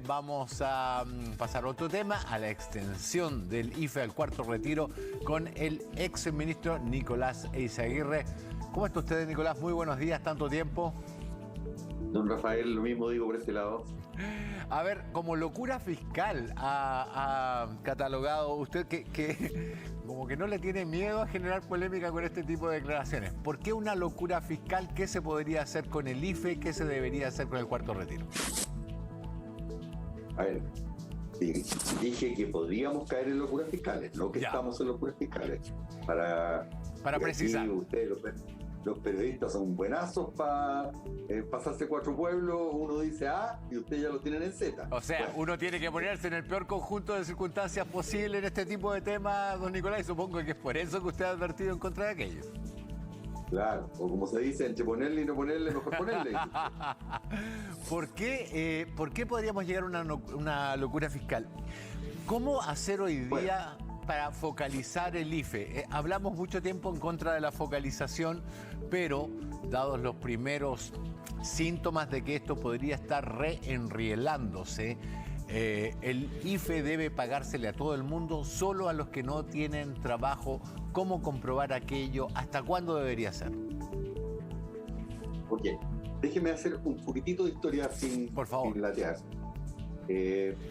Vamos a pasar a otro tema, a la extensión del IFE al cuarto retiro con el ex ministro Nicolás Eyzaguirre. ¿Cómo está usted, Nicolás? Muy buenos días, tanto tiempo. Don Rafael, lo mismo digo por este lado. A ver, como locura fiscal ha catalogado usted que como que no le tiene miedo a generar polémica con este tipo de declaraciones. ¿Por qué una locura fiscal? ¿Qué se podría hacer con el IFE? ¿Qué se debería hacer con el cuarto retiro? A ver, dije que podríamos caer en locuras fiscales, no que estamos en locuras fiscales. Para precisar. Aquí ustedes, los periodistas son buenazos para pasarse 4 pueblos, uno dice A y ustedes ya lo tienen en Z. O sea, uno tiene que ponerse en el peor conjunto de circunstancias posible en este tipo de temas, don Nicolás, y supongo que es por eso que usted ha advertido en contra de aquello. Claro, o como se dice, entre ponerle y no ponerle, mejor ponerle. ¿Por qué podríamos llegar a una locura fiscal? ¿Cómo hacer hoy día para focalizar el IFE? Hablamos mucho tiempo en contra de la focalización, pero dados los primeros síntomas de que esto podría estar reenrielándose, el IFE debe pagársele a todo el mundo, solo a los que no tienen trabajo. ¿Cómo comprobar aquello? ¿Hasta cuándo debería ser? Ok, déjeme hacer un poquitito de historia sin latear,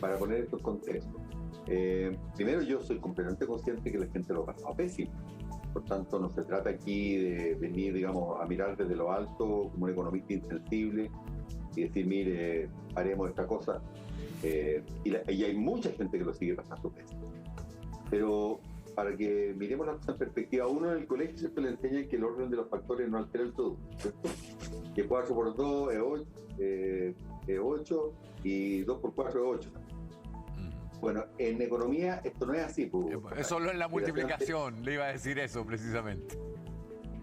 para poner esto en contexto. Primero, yo soy completamente consciente que la gente lo ha pasado pésimo. Por tanto, no se trata aquí de venir, digamos, a mirar desde lo alto como un economista insensible y decir, mire, haremos esta cosa. Y hay mucha gente que lo sigue pasando pésimo. Pero para que miremos las cosas en perspectiva, uno en el colegio siempre le enseña que el orden de los factores no altera el todo, ¿cierto? Que 4 por 2 es 8 y 2 por 4 es 8. Bueno, en economía esto no es así. Es solo en la multiplicación, le iba a decir eso precisamente.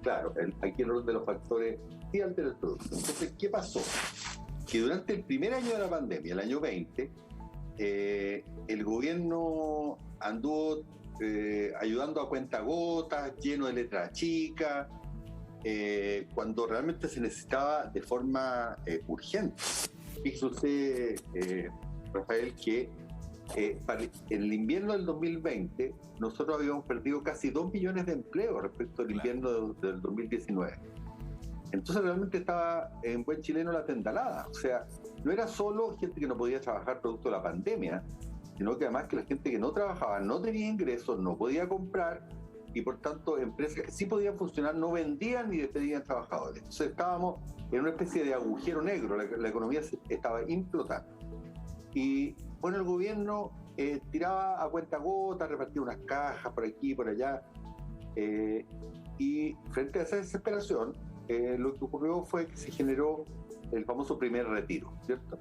Claro, aquí el orden de los factores sí altera el producto. Entonces, ¿qué pasó? Que durante el primer año de la pandemia, el año 20, el gobierno anduvo ayudando a cuentagotas, lleno de letras chicas, cuando realmente se necesitaba de forma urgente. Fíjese usted, Rafael, que para el invierno del 2020 nosotros habíamos perdido casi 2 millones de empleos respecto al invierno del 2019. Entonces realmente estaba en buen chileno la tendalada. O sea, no era solo gente que no podía trabajar producto de la pandemia, sino que además que la gente que no trabajaba no tenía ingresos, no podía comprar, y por tanto empresas que sí podían funcionar no vendían ni despedían trabajadores. Entonces estábamos en una especie de agujero negro, la economía estaba implotando. Y bueno, el gobierno tiraba a cuentagotas, repartía unas cajas por aquí y por allá, y frente a esa desesperación, lo que ocurrió fue que se generó el famoso primer retiro, ¿cierto?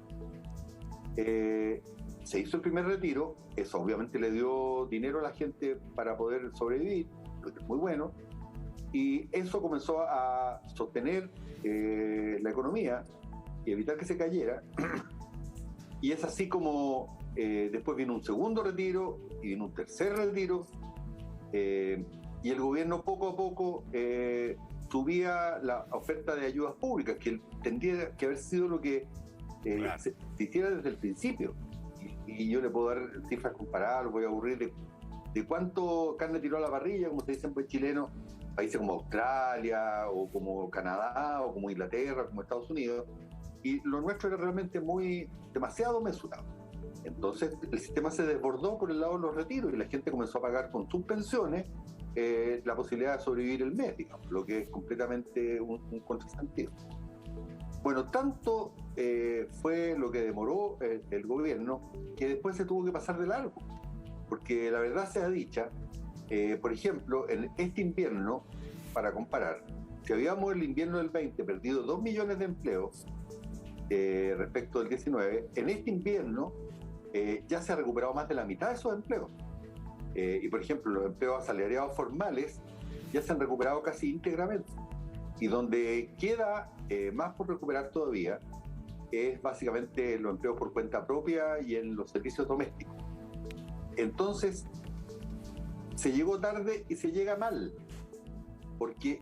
Se hizo el primer retiro, eso obviamente le dio dinero a la gente para poder sobrevivir, lo que es muy bueno, y eso comenzó a sostener la economía y evitar que se cayera. Y es así como después vino un segundo retiro y vino un tercer retiro, y el gobierno poco a poco subía la oferta de ayudas públicas, que tendría que haber sido lo que se hiciera desde el principio. Y yo le puedo dar cifras comparables, voy a aburrir de cuánto carne tiró a la parrilla, como se dice en buen chileno, países como Australia, o como Canadá, o como Inglaterra, como Estados Unidos, y lo nuestro era realmente demasiado mesurado. Entonces el sistema se desbordó por el lado de los retiros y la gente comenzó a pagar con sus pensiones la posibilidad de sobrevivir el mes, digamos, lo que es completamente un contrasentido. Bueno, tanto fue lo que demoró el gobierno que después se tuvo que pasar de largo, porque la verdad sea dicha, por ejemplo, en este invierno, para comparar, si habíamos el invierno del 20 perdido 2 millones de empleos respecto del 19, en este invierno ya se ha recuperado más de la mitad de esos empleos. Y por ejemplo, los empleos asalariados formales ya se han recuperado casi íntegramente. Y donde queda más por recuperar todavía es básicamente los empleos por cuenta propia y en los servicios domésticos. Entonces, se llegó tarde y se llega mal, porque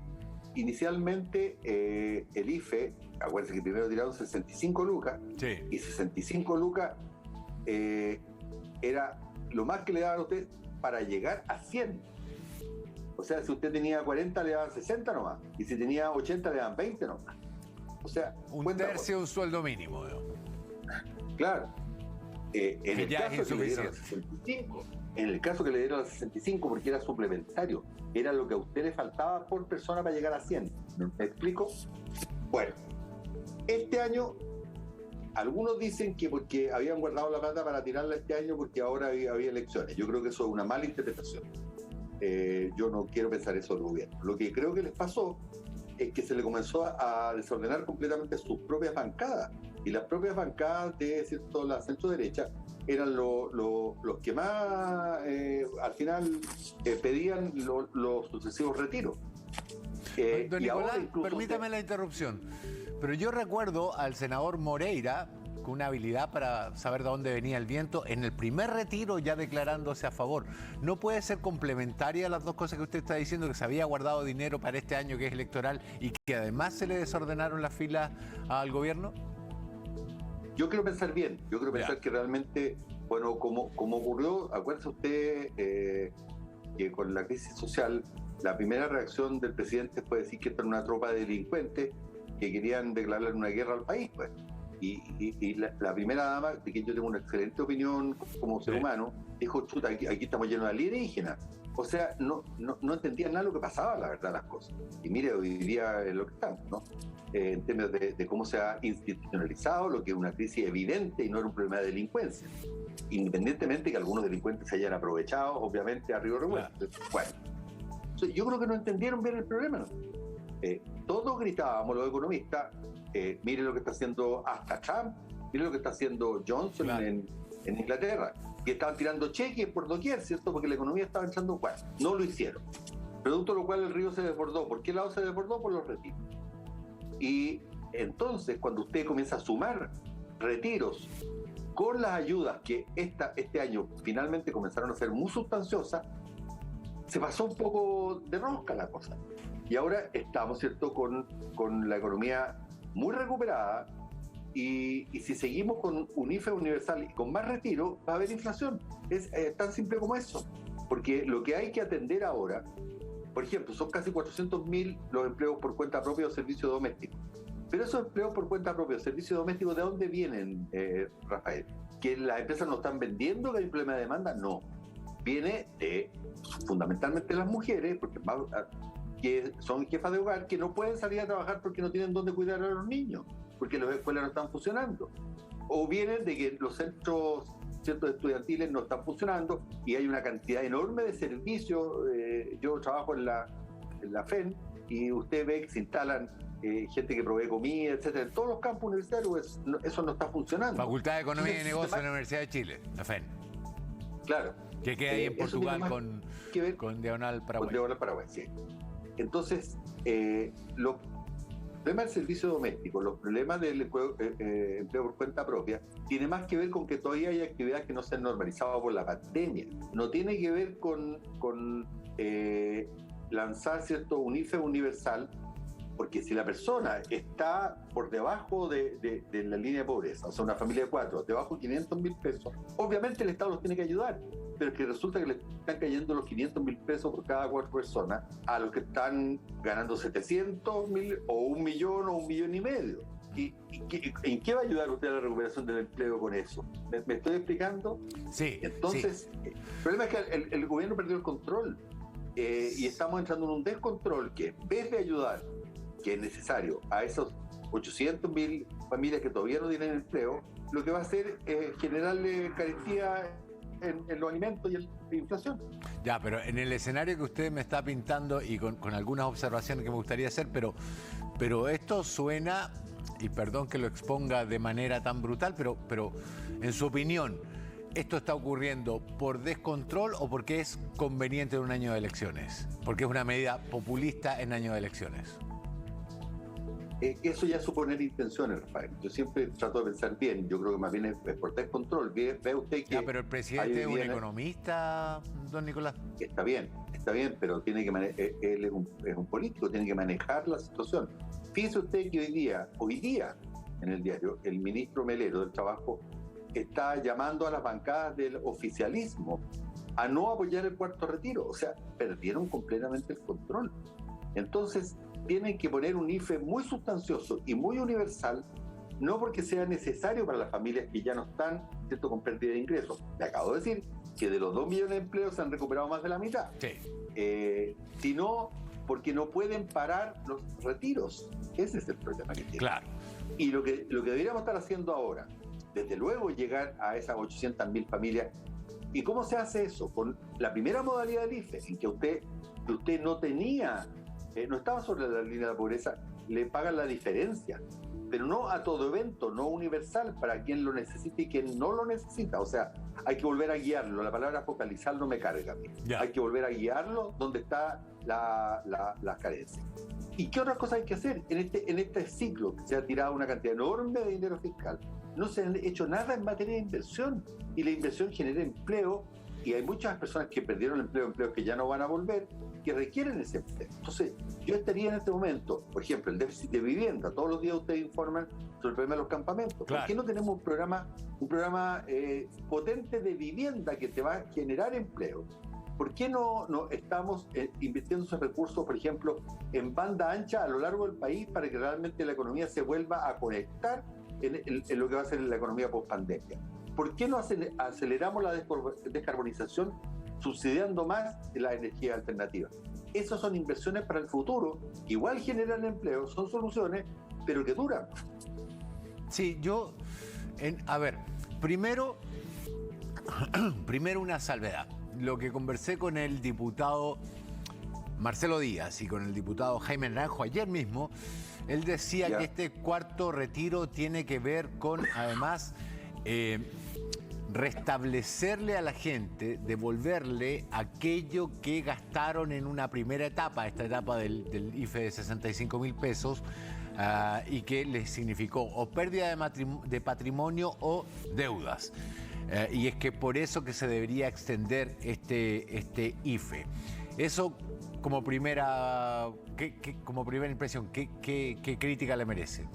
inicialmente el IFE, acuérdense que primero tiraron 65 lucas, sí, y 65 lucas era lo más que le daban a usted para llegar a 100. O sea, si usted tenía 40, le daban 60 nomás. Y si tenía 80, le daban 20 nomás. O sea, un tercio de un sueldo mínimo. Claro. En el caso que le dieron a 65, en el caso que le dieron a 65, porque era suplementario, era lo que a usted le faltaba por persona para llegar a 100. ¿Me explico? Bueno, este año, algunos dicen que porque habían guardado la plata para tirarla este año porque ahora había elecciones. Yo creo que eso es una mala interpretación. Yo no quiero pensar eso del gobierno. Lo que creo que les pasó es que se le comenzó a desordenar completamente sus propias bancadas. Y las propias bancadas de la centro-derecha eran los que más, al final, pedían los sucesivos retiros. Don Nicolás, permítame la interrupción, pero yo recuerdo al senador Moreira con una habilidad para saber de dónde venía el viento, en el primer retiro ya declarándose a favor. ¿No puede ser complementaria las dos cosas que usted está diciendo, que se había guardado dinero para este año que es electoral y que además se le desordenaron las filas al gobierno? Yo quiero pensar bien, yo quiero pensar que realmente, bueno, como ocurrió, acuérdese usted que con la crisis social, la primera reacción del presidente fue decir que esta era una tropa de delincuentes que querían declarar una guerra al país, pues. Y la primera dama, de quien yo tengo una excelente opinión como ser humano, dijo, chuta, aquí estamos llenos de alienígenas. O sea, no entendían nada de lo que pasaba, la verdad, las cosas. Y mire, hoy día es lo que estamos, ¿no? En términos de cómo se ha institucionalizado lo que es una crisis evidente y no era un problema de delincuencia. Independientemente que algunos delincuentes se hayan aprovechado, obviamente, a río revuelto. Bueno, yo creo que no entendieron bien el problema, ¿no? Todos gritábamos, los economistas, mire lo que está haciendo hasta Trump, mire lo que está haciendo Johnson en Inglaterra, que estaban tirando cheques por doquier, ¿cierto? Porque la economía estaba echando cuarto. No lo hicieron. Producto de lo cual el río se desbordó. ¿Por qué lado se desbordó? Por los retiros. Y entonces, cuando usted comienza a sumar retiros con las ayudas que este año finalmente comenzaron a ser muy sustanciosas, se pasó un poco de rosca la cosa. Y ahora estamos, ¿cierto?, con la economía muy recuperada, y si seguimos con un IFE universal y con más retiro, va a haber inflación. Es tan simple como eso. Porque lo que hay que atender ahora, por ejemplo, son casi 400.000 los empleos por cuenta propia o servicio doméstico. Pero esos empleos por cuenta propia o servicio doméstico, ¿de dónde vienen, Rafael? ¿Que las empresas no están vendiendo, que hay un problema de demanda? No. Viene de, fundamentalmente, las mujeres, porque que son jefas de hogar, que no pueden salir a trabajar porque no tienen dónde cuidar a los niños, porque las escuelas no están funcionando. O vienen de que los centros estudiantiles no están funcionando y hay una cantidad enorme de servicios. Yo trabajo en la FEN y usted ve que se instalan gente que provee comida, etcétera. En todos los campos universitarios eso no está funcionando. Facultad de Economía y Negocios de la Universidad de Chile, la FEN. Claro. Que queda ahí en Portugal con Diagonal Paraguay. Con Diagonal Paraguay, sí. Entonces, los problemas del servicio doméstico, los problemas del empleo por cuenta propia, tiene más que ver con que todavía hay actividades que no se han normalizado por la pandemia. No tiene que ver con lanzar, ¿cierto?, un IFE universal, porque si la persona está por debajo de la línea de pobreza, o sea, una familia de 4, debajo de 500.000 pesos, obviamente el Estado los tiene que ayudar. Pero es que resulta que le están cayendo los 500.000 pesos por cada 4 personas a los que están ganando 700.000 o 1 millón o 1,5 millones. ¿En qué va a ayudar usted a la recuperación del empleo con eso? ¿Me estoy explicando? Sí. Entonces, sí. El problema es que el gobierno perdió el control y estamos entrando en un descontrol que, en vez de ayudar, que es necesario, a esos 800.000 familias que todavía no tienen empleo, lo que va a hacer es generarle carestía en los alimentos y en la inflación. Ya, pero en el escenario que usted me está pintando y con algunas observaciones que me gustaría hacer, pero esto suena, y perdón que lo exponga de manera tan brutal, pero en su opinión, ¿esto está ocurriendo por descontrol o porque es conveniente en un año de elecciones? Porque es una medida populista en año de elecciones. Eso ya es suponer intenciones, Rafael. Yo siempre trato de pensar bien. Yo creo que más bien es por descontrol. Ve usted que... Ya, pero el presidente es un economista, don Nicolás. Está bien, pero tiene que él es un político, tiene que manejar la situación. Fíjese usted que hoy día, en el diario, el ministro Melero del Trabajo está llamando a las bancadas del oficialismo a no apoyar el cuarto retiro. O sea, perdieron completamente el control. Entonces, tienen que poner un IFE muy sustancioso y muy universal, no porque sea necesario para las familias que ya no están, ¿cierto?, con pérdida de ingresos. Le acabo de decir que de los 2 millones de empleos se han recuperado más de la mitad. Sí. Sino porque no pueden parar los retiros. Ese es el problema que tienen. Claro. Y lo que deberíamos estar haciendo ahora, desde luego llegar a esas 800.000 familias. ¿Y cómo se hace eso? Con la primera modalidad del IFE, en que usted no tenía, no estaba sobre la línea de la pobreza, le pagan la diferencia, pero no a todo evento, no universal para quien lo necesite y quien no lo necesita. O sea, hay que volver a guiarlo. La palabra focalizar no me carga a mí. Ya. Hay que volver a guiarlo donde está la carencia. ¿Y qué otras cosas hay que hacer? En este ciclo que se ha tirado una cantidad enorme de dinero fiscal, no se han hecho nada en materia de inversión, y la inversión genera empleo, y hay muchas personas que perdieron el empleo, empleos que ya no van a volver, que requieren ese empleo. Entonces, yo estaría en este momento, por ejemplo, el déficit de vivienda. Todos los días ustedes informan sobre el problema de los campamentos. Claro. ¿Por qué no tenemos un programa potente de vivienda que te va a generar empleo? ¿Por qué no estamos invirtiendo esos recursos, por ejemplo, en banda ancha a lo largo del país para que realmente la economía se vuelva a conectar en lo que va a ser la economía post-pandemia? ¿Por qué no aceleramos la descarbonización subsidiando más la energía alternativa? Esas son inversiones para el futuro, igual generan empleo, son soluciones, pero que duran. Sí, a ver, primero una salvedad. Lo que conversé con el diputado Marcelo Díaz y con el diputado Jaime Naranjo ayer mismo, él decía que este cuarto retiro tiene que ver con, además, restablecerle a la gente, devolverle aquello que gastaron en una primera etapa, esta etapa del IFE de 65.000 pesos, y que les significó o pérdida de patrimonio o deudas. Y es que por eso que se debería extender este IFE. Eso como primera impresión, ¿qué crítica le merece?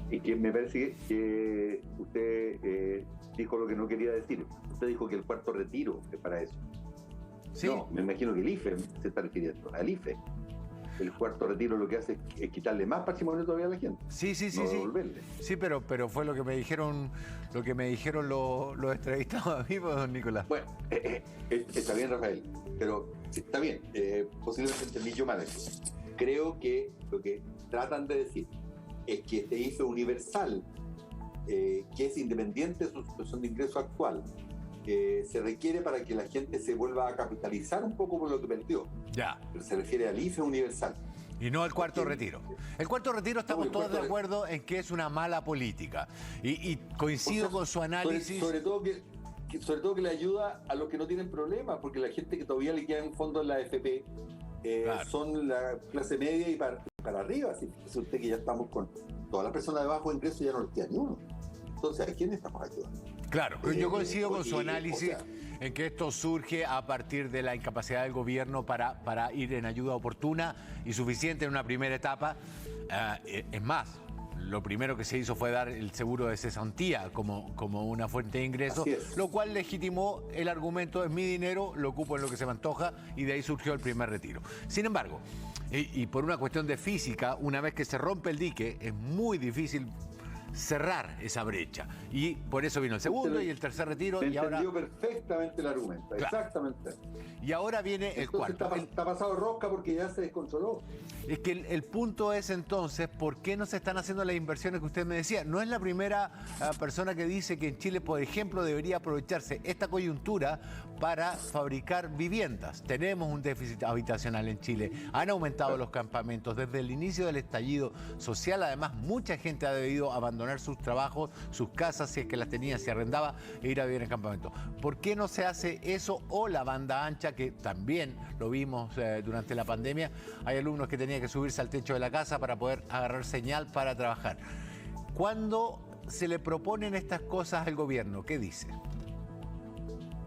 Y que me parece que usted dijo lo que no quería decir. Usted dijo que el cuarto retiro es para eso. ¿Sí? No, me imagino que el IFE se está refiriendo, al IFE. El cuarto retiro lo que hace es quitarle más patrimonio todavía a la gente. Sí. Devolverle. Sí, pero fue lo que me dijeron los entrevistados a mí, pues, don Nicolás. Bueno, está bien, Rafael, pero está bien. Posiblemente entendí yo mal eso. Creo que lo que tratan de decir es que este IFE universal, que es independiente de su situación de ingreso actual, se requiere para que la gente se vuelva a capitalizar un poco por lo que perdió. Ya. Pero se refiere al IFE universal. Y no al cuarto retiro. El cuarto retiro estamos todos de acuerdo en que es una mala política. Y coincido con su análisis. Sobre todo que le ayuda a los que no tienen problemas, porque la gente que todavía le queda en fondo en la AFP claro, son la clase media y para arriba. Así que usted que ya estamos con todas las personas de bajo ingreso, ya no les queda ni uno. Entonces, ¿a quién estamos ayudando? Claro, yo coincido con su análisis, en que esto surge a partir de la incapacidad del gobierno para ir en ayuda oportuna y suficiente en una primera etapa. Es más, lo primero que se hizo fue dar el seguro de cesantía como una fuente de ingresos, lo cual legitimó el argumento: es mi dinero, lo ocupo en lo que se me antoja, y de ahí surgió el primer retiro. Sin embargo, y por una cuestión de física, una vez que se rompe el dique, es muy difícil cerrar esa brecha, y por eso vino el segundo y el tercer retiro. Y ahora entendió perfectamente el argumento, claro, exactamente. Y ahora viene el cuarto. Está pasado rosca porque ya se descontroló. Es que el punto es entonces, ¿por qué no se están haciendo las inversiones que usted me decía? No es la primera persona que dice que en Chile, por ejemplo, debería aprovecharse esta coyuntura para fabricar viviendas. Tenemos un déficit habitacional en Chile, han aumentado los campamentos. Desde el inicio del estallido social, además, mucha gente ha debido abandonar sus trabajos, sus casas, si es que las tenía, se arrendaba, e ir a vivir en campamentos. ¿Por qué no se hace eso? O la banda ancha, que también lo vimos durante la pandemia. Hay alumnos que tenían que subirse al techo de la casa para poder agarrar señal para trabajar. Cuando se le proponen estas cosas al gobierno, ¿qué dice?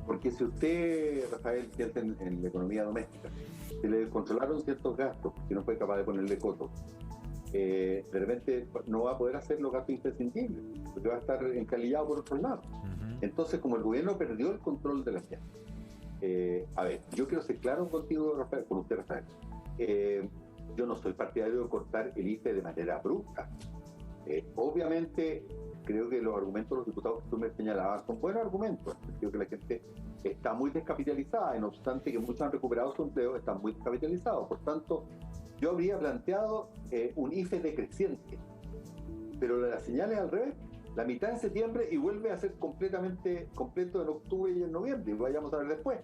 Porque si usted, Rafael, piensa en la economía doméstica, se le descontrolaron ciertos gastos porque no fue capaz de ponerle coto, de repente no va a poder hacer los gastos imprescindibles. porque va a estar encalillado por otro lado. Entonces, como el gobierno perdió el control de la gente, a ver, yo quiero ser claro contigo, Rafael, con usted, Rafael. Yo no soy partidario de cortar el IFE de manera abrupta. Obviamente, creo que los argumentos de los diputados que tú me señalabas son buenos argumentos, en el sentido que la gente está muy descapitalizada, y no obstante que muchos han recuperado su empleo, están muy descapitalizados. Por tanto, yo habría planteado un IFE decreciente, pero la señal es al revés. La mitad en septiembre y vuelve a ser completamente completo en octubre y en noviembre, y vayamos a ver después.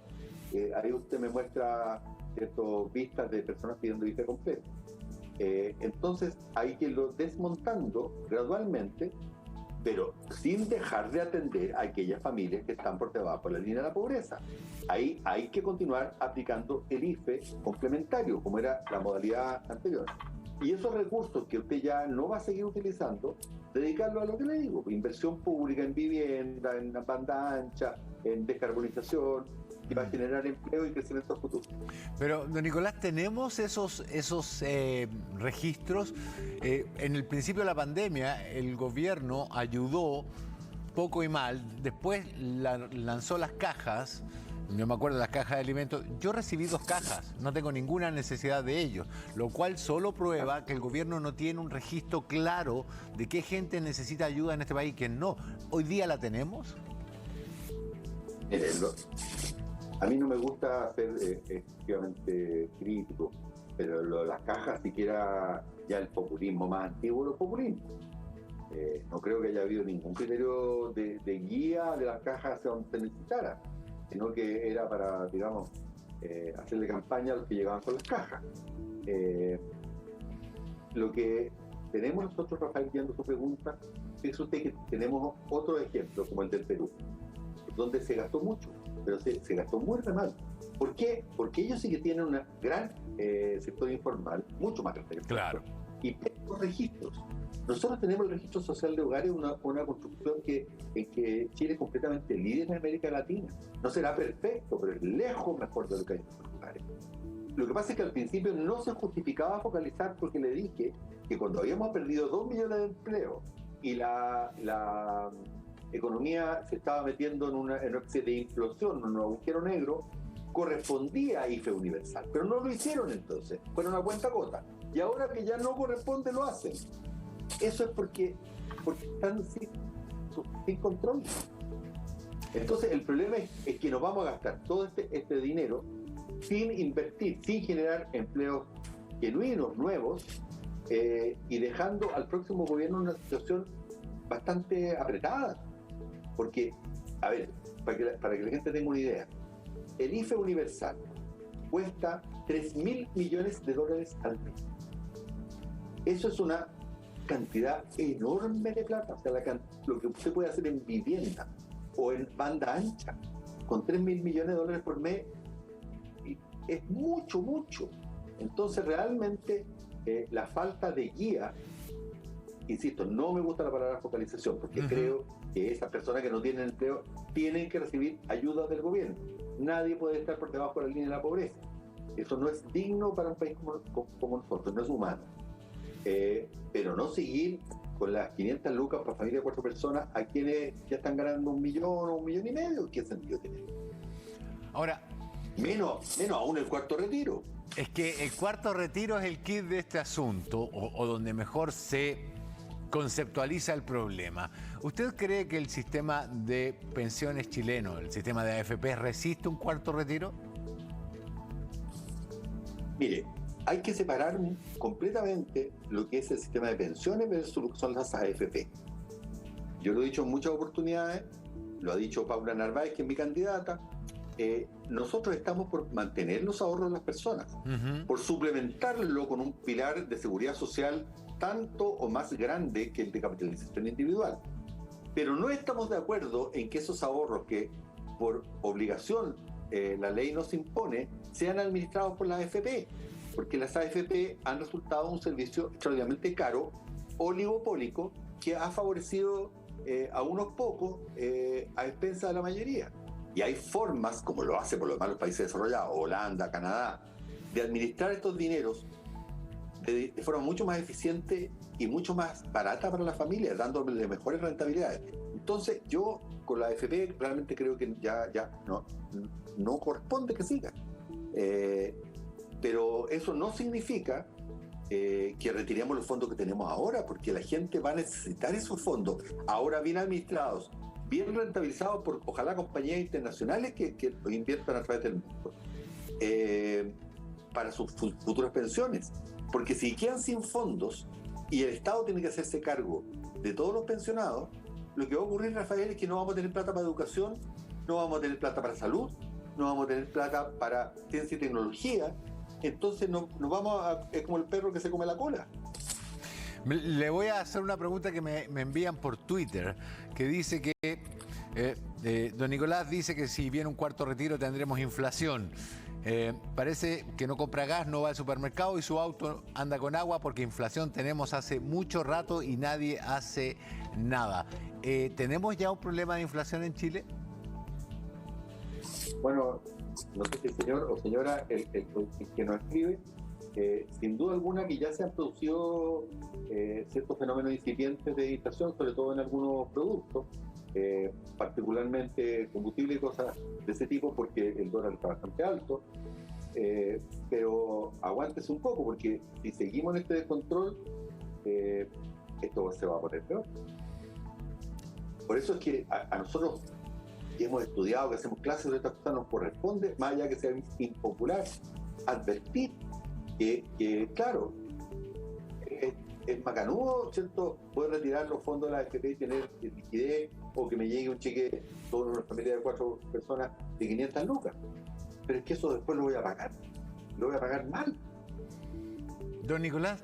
Ahí usted me muestra ciertas vistas de personas pidiendo IFE completo. Entonces hay que irlo desmontando gradualmente, pero sin dejar de atender a aquellas familias que están por debajo de la línea de la pobreza. Ahí hay que continuar aplicando el IFE complementario, como era la modalidad anterior. Y esos recursos que usted ya no va a seguir utilizando, dedicarlo a lo que le digo: inversión pública en vivienda, en banda ancha, en descarbonización, que va a generar empleo y crecimiento futuro. Pero, don Nicolás, ¿tenemos esos registros? En el principio de la pandemia, el gobierno ayudó poco y mal, después lanzó las cajas. Yo me acuerdo de las cajas de alimentos. Yo recibí 2 cajas, no tengo ninguna necesidad de ellos, lo cual solo prueba que el gobierno no tiene un registro claro de qué gente necesita ayuda en este país y quién no. ¿Hoy día la tenemos? A mí no me gusta ser efectivamente crítico, pero lo de las cajas siquiera ya el populismo más antiguo de los populismos. No creo que haya habido ningún criterio de guía de las cajas hacia donde se necesitara, sino que era para, digamos, hacerle campaña a los que llegaban con las cajas. Lo que tenemos nosotros, Rafael, viendo su pregunta, es usted que tenemos otro ejemplo, como el del Perú, donde se gastó mucho, pero se gastó muy mal. ¿Por qué? Porque ellos sí que tienen un gran sector informal, mucho más grande. Claro. Y tenemos registros. Nosotros tenemos el registro social de hogares, una construcción en que Chile es completamente líder en América Latina. No será perfecto, pero es lejos mejor de lo que hay en otros lugares. Lo que pasa es que al principio no se justificaba focalizar, porque le dije que cuando habíamos perdido 2 millones de empleos y la economía se estaba metiendo en una especie de implosión, en un agujero negro, correspondía a IFE universal, pero no lo hicieron entonces, fueron a cuenta gota, y ahora que ya no corresponde lo hacen. Eso es porque están sin control. Entonces el problema es que nos vamos a gastar todo este dinero sin invertir, sin generar empleos genuinos, nuevos, y dejando al próximo gobierno en una situación bastante apretada. Porque, a ver, para que la gente tenga una idea, el IFE universal cuesta $3.000 millones al mes. Eso es una cantidad enorme de plata. O sea, lo que usted puede hacer en vivienda o en banda ancha con $3.000 millones por mes es mucho, mucho. Entonces, realmente, la falta de guía, insisto, no me gusta la palabra focalización, porque creo que esas personas que no tienen empleo tienen que recibir ayuda del gobierno. Nadie puede estar por debajo de la línea de la pobreza. Eso no es digno para un país como nosotros, no es humano. Pero no seguir con las 500 lucas para familia de 4 personas a quienes ya están ganando 1 millón o 1,5 millones. ¿Qué sentido tiene? Ahora, menos aún el cuarto retiro. Es que el cuarto retiro es el kit de este asunto, o donde mejor se conceptualiza el problema. ¿Usted cree que el sistema de pensiones chileno, el sistema de AFP, resiste un cuarto retiro? Mire, hay que separar completamente lo que es el sistema de pensiones versus lo que son las AFP. Yo lo he dicho en muchas oportunidades, lo ha dicho Paula Narváez, que es mi candidata. Nosotros estamos por mantener los ahorros de las personas, por suplementarlo con un pilar de seguridad social tanto o más grande que el de capitalización individual. Pero no estamos de acuerdo en que esos ahorros que por obligación la ley nos impone sean administrados por las AFP, porque las AFP han resultado un servicio extraordinariamente caro, oligopólico, que ha favorecido a unos pocos a expensas de la mayoría. Y hay formas, como lo hace por lo demás los países desarrollados, Holanda, Canadá, de administrar estos dineros de forma mucho más eficiente y mucho más barata para las familias, dándole mejores rentabilidades. Entonces, yo con la AFP realmente creo que ya no corresponde que siga. Pero eso no significa que retiremos los fondos que tenemos ahora, porque la gente va a necesitar esos fondos, ahora bien administrados, bien rentabilizados por, ojalá, compañías internacionales que los inviertan a través del mundo, para sus futuras pensiones. Porque si quedan sin fondos y el Estado tiene que hacerse cargo de todos los pensionados, lo que va a ocurrir, Rafael, es que no vamos a tener plata para educación, no vamos a tener plata para salud, no vamos a tener plata para ciencia y tecnología. Entonces nos vamos es como el perro que se come la cola. Le voy a hacer una pregunta que me envían por Twitter, que dice que don Nicolás dice que si viene un cuarto retiro tendremos inflación. Parece que no compra gas, no va al supermercado y su auto anda con agua porque inflación tenemos hace mucho rato y nadie hace nada. ¿Tenemos ya un problema de inflación en Chile? Bueno, no sé si el señor o señora el que nos escribe, sin duda alguna que ya se han producido ciertos fenómenos incipientes de inflación, sobre todo en algunos productos, particularmente combustible y cosas de ese tipo, porque el dólar está bastante alto. Pero aguántese un poco, porque si seguimos en este descontrol, esto se va a poner peor. Por eso es que a nosotros, que hemos estudiado, que hacemos clases de estas cosas, nos corresponde, más allá que sea impopular, advertir que claro, es macanudo, ¿cierto?, poder retirar los fondos de la AFP y tener liquidez, o que me llegue un cheque, toda una familia de 4 personas, de 500 lucas. Pero es que eso después lo voy a pagar mal. Don Nicolás,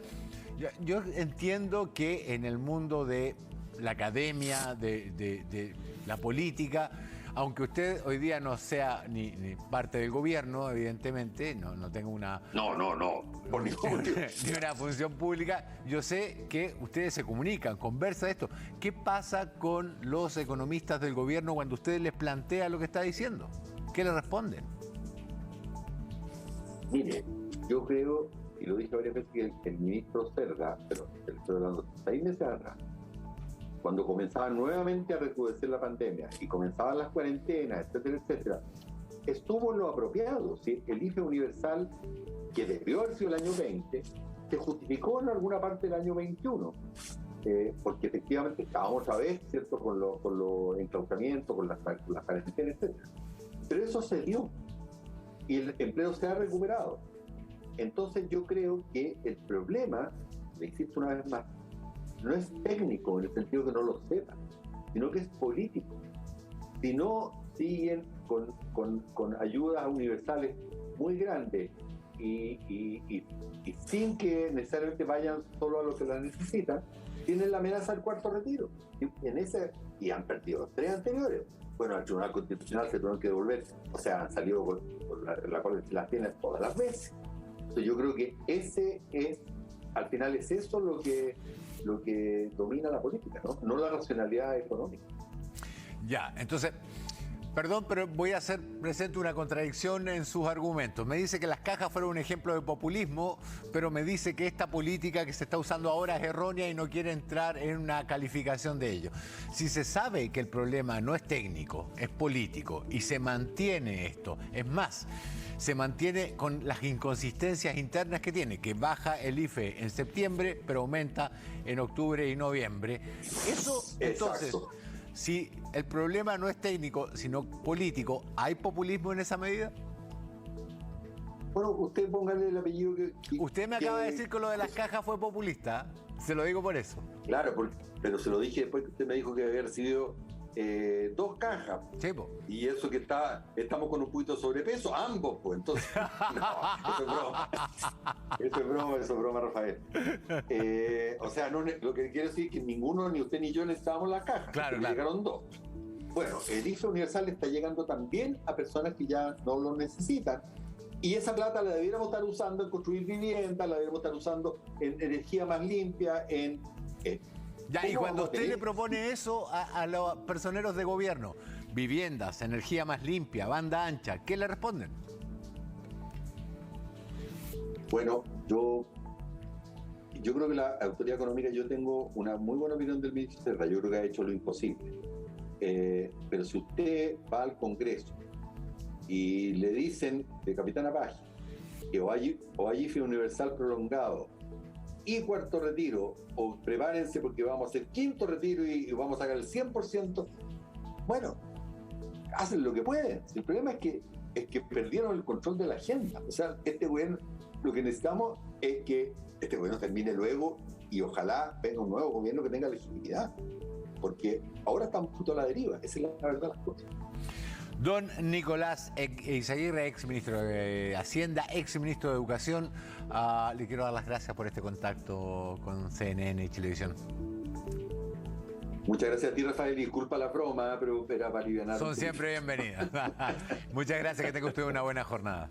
yo entiendo que en el mundo de la academia, de la política, aunque usted hoy día no sea ni parte del gobierno, evidentemente, no tenga una... No, por ningún motivo. Ni una función pública, yo sé que ustedes se comunican, conversan de esto. ¿Qué pasa con los economistas del gobierno cuando ustedes les plantea lo que está diciendo? ¿Qué le responden? Mire, yo creo, y lo dije varias veces, que el ministro Cerda, pero estoy hablando 6 meses atrás, cuando comenzaba nuevamente a recrudecer la pandemia y comenzaban las cuarentenas, etcétera, etcétera, estuvo en lo apropiado. ¿Sí? El IFE universal, que debió haber sido el año 20, se justificó en alguna parte del año 21, porque efectivamente estábamos otra vez, ¿cierto?, con los enclaustramientos, con las cuarentenas, etcétera. Pero eso se dio y el empleo se ha recuperado. Entonces yo creo que el problema, le insisto una vez más, no es técnico en el sentido que no lo sepan, sino que es político. Si no siguen con ayudas universales muy grandes y sin que necesariamente vayan solo a los que las necesitan, tienen la amenaza del cuarto retiro. Y han perdido los 3 anteriores. Bueno, al Tribunal Constitucional se tuvieron que devolver, o sea, han salido con la cual las tienen todas las veces. Entonces yo creo que al final es eso lo que domina la política, no la racionalidad económica. Ya, entonces, perdón, pero voy a hacer presente una contradicción en sus argumentos. Me dice que las cajas fueron un ejemplo de populismo, pero me dice que esta política que se está usando ahora es errónea y no quiere entrar en una calificación de ello. Si se sabe que el problema no es técnico, es político, y se mantiene esto, es más, se mantiene con las inconsistencias internas que tiene, que baja el IFE en septiembre, pero aumenta en octubre y noviembre. Eso, entonces, exacto. Si el problema no es técnico, sino político, ¿hay populismo en esa medida? Bueno, usted póngale el apellido que... Usted me acaba de decir que lo de las cajas fue populista, se lo digo por eso. Claro, pero se lo dije después que usted me dijo que había recibido 2 cajas. Sí, po. Y eso que estamos con un poquito de sobrepeso, ambos, pues. Entonces, no, eso es broma. Eso es broma, Rafael. O sea, lo que quiero decir es que ninguno, ni usted ni yo, necesitábamos las cajas. Claro. Llegaron 2. Bueno, el IFE universal está llegando también a personas que ya no lo necesitan. Y esa plata la debiéramos estar usando en construir viviendas, la debiéramos estar usando en energía más limpia, Ya, y cuando usted le propone eso a los personeros de gobierno, viviendas, energía más limpia, banda ancha, ¿qué le responden? Bueno, yo yo creo que la autoridad económica, yo tengo una muy buena opinión del ministro Serra, yo creo que ha hecho lo imposible. Pero si usted va al Congreso y le dicen de capitán página que o hay IFE universal prolongado y cuarto retiro, o prepárense porque vamos a hacer quinto retiro y vamos a sacar el 100%, bueno, hacen lo que pueden. El problema es que perdieron el control de la agenda. O sea, este gobierno, lo que necesitamos es que este gobierno termine luego y ojalá venga un nuevo gobierno que tenga legitimidad, porque ahora estamos justo a la deriva, esa es la verdad de las cosas. Don Nicolás Eizaguirre, ex ministro de Hacienda, ex ministro de Educación, le quiero dar las gracias por este contacto con CNN y Chilevisión. Muchas gracias a ti, Rafael, y disculpa la broma, pero era para aliviar. Son siempre bienvenidas. Muchas gracias, que tenga usted una buena jornada.